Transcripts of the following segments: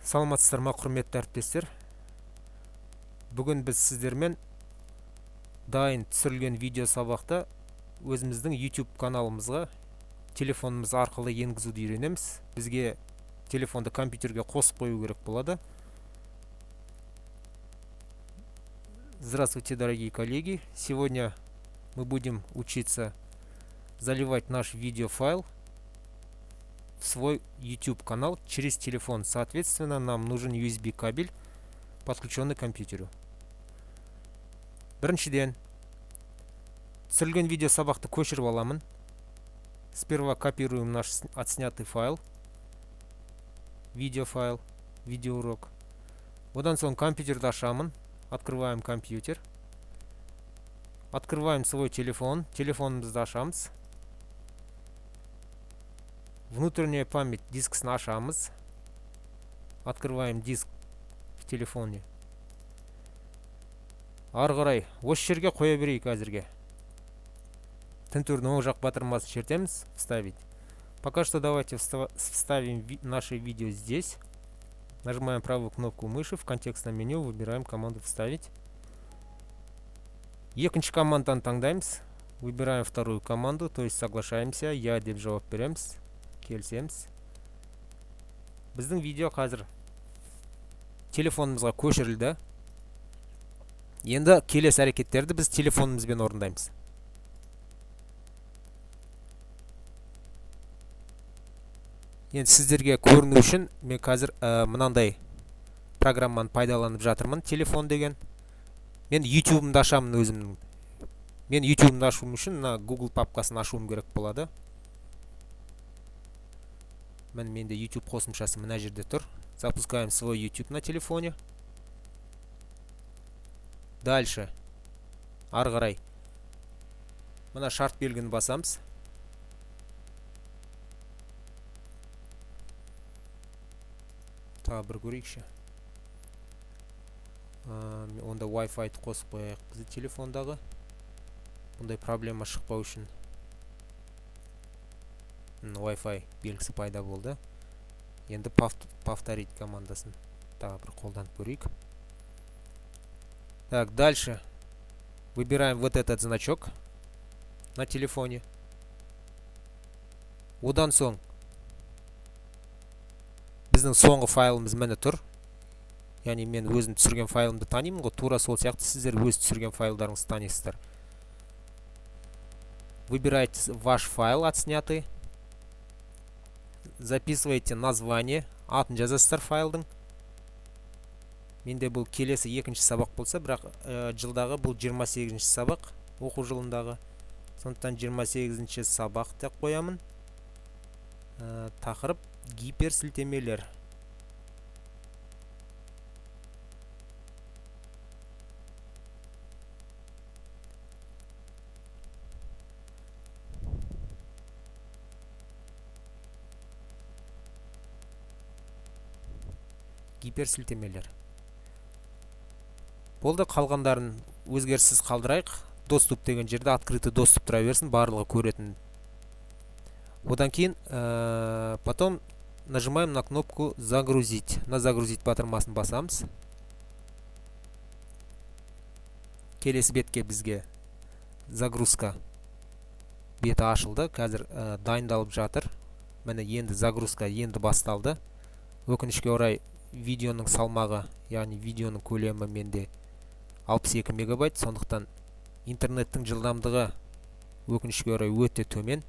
Саламатсыздар ма, құрметті әріптестер. Бүгін біз сіздермен дайын түсірілген видео сабақта өзіміздің YouTube каналымызға телефонымыз арқылы енгізуді үйренеміз. Бізге телефонды компьютерге қосып қою керек болады. Здравствуйте, дорогие коллеги. Сегодня мы будем учиться заливать наш видеофайл в свой YouTube канал через телефон. Соответственно, нам нужен USB кабель, подключенный к компьютеру. Біріншіден, түсірілген видео сабақты көшіріп аламын. Сперва копируем наш отснятый файл, видеофайл, видеоурок. Одан соң компьютерді ашамын. Открываем компьютер. Открываем свой телефон. Телефонымызды ашамыз. Внутренняя память дискісін ашамыз. Открываем диск в телефоне. Ары қарай осы жерге қоя берейік әзірге. Тінтурдің оң жақ батырмасын шертеміз. Вставить. Пока что давайте вставим наше видео здесь. Нажимаем правую кнопку мыши, в контекстном меню выбираем команду «Вставить». Екінші команданы таңдаймыз. Выбираем вторую команду, то есть соглашаемся. Я деп жауап береміз. Келісеміз. Біздің видео қазір телефонымызға көшірілді. Енді келесі әрекеттерді біз телефонымызбен орындаймыз. Енді сіздерге көріну үшін мен қазір мынандай программаны пайдаланып жатырмын. Телефон деген. Мен YouTube-ымды ашамын өзімнің. Мен YouTube-ымды ашуым үшін Google папкасын ашуым керек болады. Менде YouTube қосымшасы мына жерде тұр. Запускаем свой YouTube на телефоне. Дальше. Ары қарай. Мына шарт белгіні басамыз. Тағы бір көрейікші. Онда Wi-Fi-ді қосып қояйық бізді телефондағы. Бұндай проблема шықпау үшін. Wi-Fi белгісі пайда болды. Енді повторить командасын тағы бір қолданып көрейік. Так, дальше. Выбираем вот этот значок на телефоне. Одан соң біздің соңғы файлымыз міне тұр. Яғни мен өзім түсірген файлымды танимын ғой. Тура сол сияқты сіздер өз түсірген файлдарыңызды танисыздар. Выбирайте ваш файл отснятый. Записывайте название. Атын жазасыздар файлдың. Менде бұл келесі екінші сабақ болса, бірақ жылдағы бұл 28-ші сабақ, оқу жылындағы. Сондықтан 28-ші сабақ деп қоямын. Тақырып гиперсілтемелер. Гиперсілтемелер. Болды, қалғандарын өзгеріссіз қалдырайық. Доступ деген жерде открытый доступ тұра берсін, барлығы көретін. Одан кейін потом нажимаем на кнопку «Загрузить». На «Загрузить» батырмасын басамыз. Келесі бетке бізге загрузка беті ашылды. Қазір дайындалып жатыр. Міне енді загрузка енді басталды. Өкінішке орай видеоның салмағы, яғни видеоның көлемі менде 62 мегабайт. Сондықтан интернеттің жылдамдығы өкінішке орай өте төмен.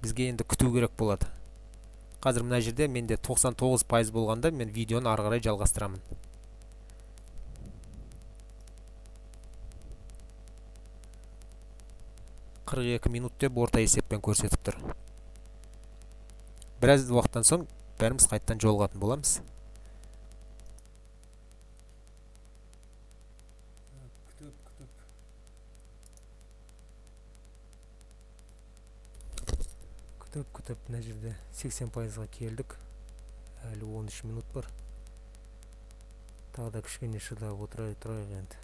Бізге енді күту керек болады. Қазір мына жерде менде 99% болғанда мен видеоны ары қарай жалғастырамын. Қырық 42 минут деп орта есеппен көрсетіп тұр. Біраз уақыттан соң бәріміз қайттан жолығатын боламыз. Күтіп, мына жерде 80%-ға келдік. Әлі 13 минут бар. Тағы да кішкене шыдап отырайық енді.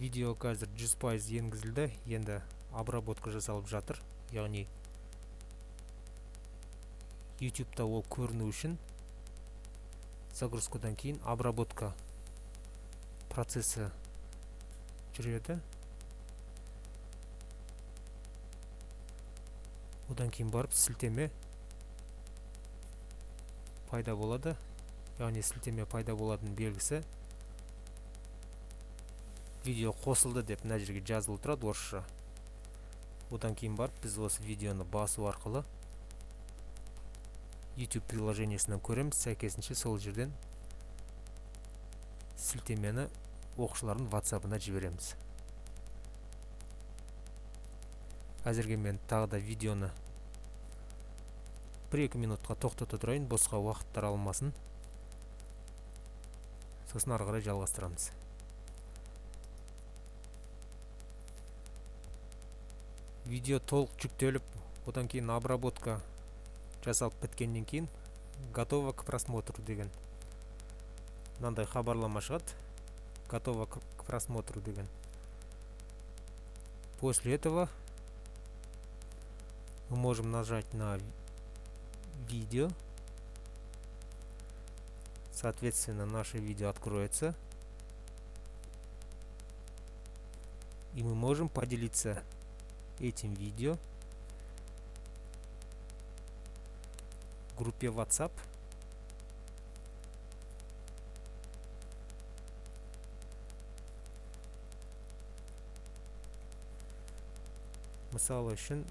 Видео қазір 100% енгізілді. Енді обработка жасалып жатыр. Яғни YouTube'да ол көріну үшін загрузкадан кейін обработка процесі жүреді. Одан кейін барып сілтеме пайда болады. Яғни сілтеме пайда болатын белгісі видео қосылды деп мына жерге жазылып тұрады орысша. Одан кейін барып біз осы видеоны басу арқылы YouTube приложениесінен көреміз. Сәйкесінше сол жерден сілтемені оқушылардың WhatsApp-ына жібереміз. Әзірге мен тағы да видеоны 1-2 минутқа тоқтата тұрайын, босқа уақыттар алмасын. Сосын ары қарай жалғастырамыз. Видео толық жүктеліп, одан кейін обработка жасалып біткеннен кейін готово к просмотру деген мынандай хабарлама шығады. Готово к просмотру деген. После этого мы можем нажать на видео. Соответственно, наше видео откроется. И мы можем поделиться этим видео в группе WhatsApp. Мысалы үшін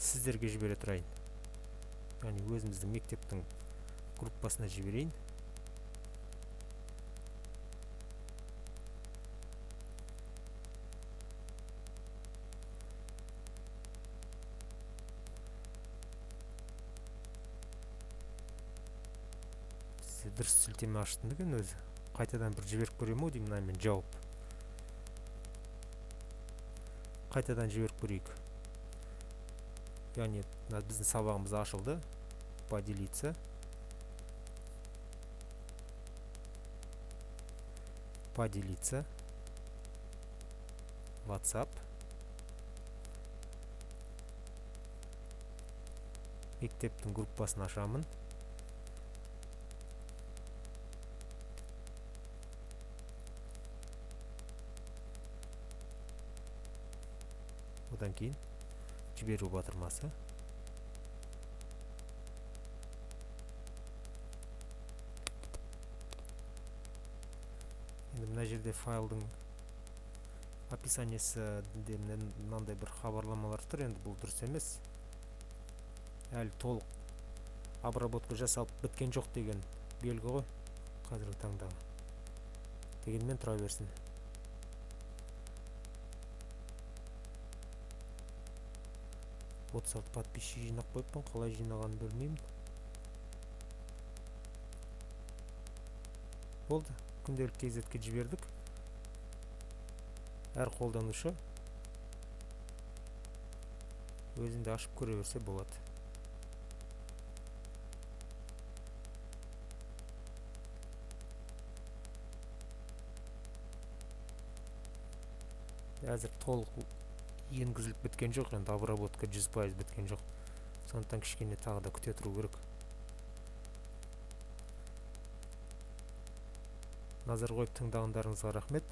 сіздерге жібере тұрайын. Яғни өзіміздің мектептің группасына жіберейін. Сізде дұрыс сілтеме аштым деген өзі. Қайтадан бір жіберіп көремін ау деймін, мен жауап. Қайтадан жіберіп көрейік. Яғни біздің сабағымыз ашылды. Поделиться. Поделиться. WhatsApp. Мектептің группасын ашамын. Одан кейін жіберу батырмасы. Енді мына жерде файлдың описаниесінде мынандай бір хабарламалар тұр. Енді бұл дұрыс емес. Әлі толық обработка жасалып біткен жоқ деген белгі ғой қазіргі таңдағы. Дегенмен тұра берсін. WhatsApp подписчик жинап қойыппын, қалай жинағанын білмеймін. Болды, күнделік кезетке жібердік. Әр қолданушы өзінде ашып көре берсе болады. Әзір толық енгізіліп біткен жоқ, енді обработка 100% біткен жоқ. Сондықтан кішкене тағы да күте тұру керек. Назар қойып тыңдағандарыңызға рахмет.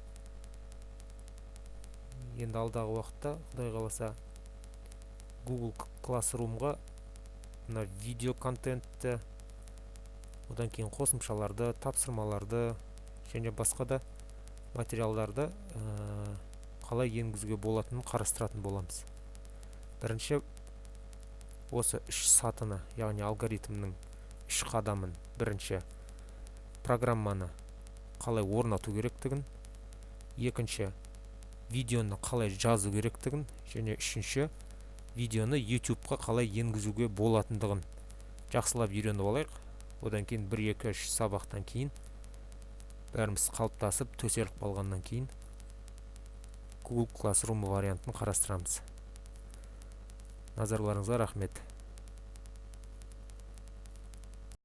Енді алдағы уақытта, Құдай қаласа, Google Classroom-ға мына видео контентті, одан кейін қосымшаларды, тапсырмаларды және басқа да материалдарды қалай енгізуге болатынын қарастыратын боламыз. Бірінші осы 3 сатыны, яғни алгоритмнің 3 қадамын, бірінші программаны қалай орнату керектігін, екінші видеоны қалай жазу керектігін, және үшінші видеоны YouTube-қа қалай енгізуге болатындығын жақсылап үйреніп алайық. Одан кейін 1-2-3 сабақтан кейін бәріміз қалыптасып, төселіп қалғаннан кейін Google Classroom вариантын қарастырамыз. Назарларыңызға рахмет.